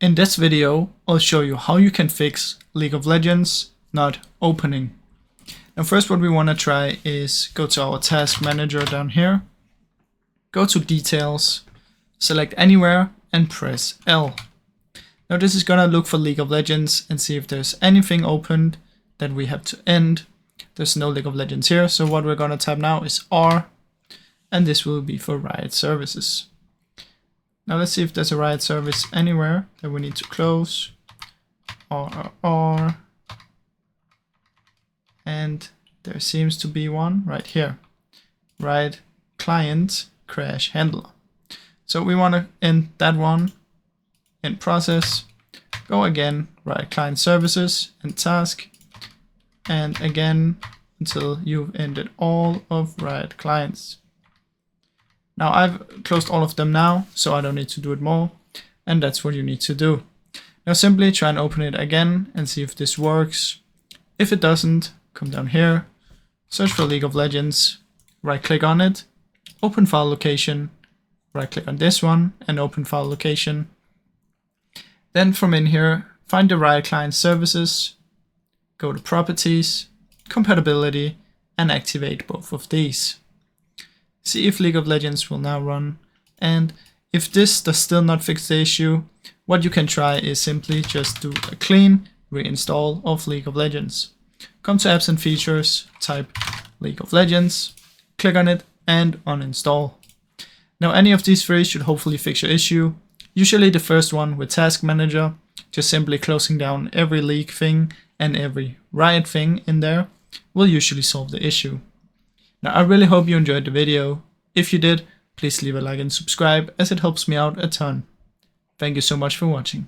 In this video, I'll show you how you can fix League of Legends not opening. Now first what we want to try is go to our task manager down here, go to details, select anywhere and press L. Now this is gonna look for League of Legends and see if there's anything opened that we have to end. There's no League of Legends here, so what we're gonna tap now is R, and this will be for Riot services. Now let's see if there's a Riot service anywhere that we need to close. R, and there seems to be one right here. Riot client crash handler. So we want to end that one in process. Go again, Riot client services and task, and again until you've ended all of Riot clients. Now I've closed all of them now, so I don't need to do it more, and that's what you need to do. Now simply try and open it again and see if this works. If it doesn't, come down here, search for League of Legends, right click on it, open file location, right click on this one and open file location. Then from in here, find the Riot client services, go to properties, compatibility, and activate both of these. See if League of Legends will now run, and if this does still not fix the issue, what you can try is simply just do a clean reinstall of League of Legends. Come to apps and features, type League of Legends, click on it and uninstall. Now any of these three should hopefully fix your issue. Usually the first one with Task Manager, just simply closing down every League thing and every Riot thing in there, will usually solve the issue. Now I really hope you enjoyed the video. If you did, please leave a like and subscribe as it helps me out a ton. Thank you so much for watching.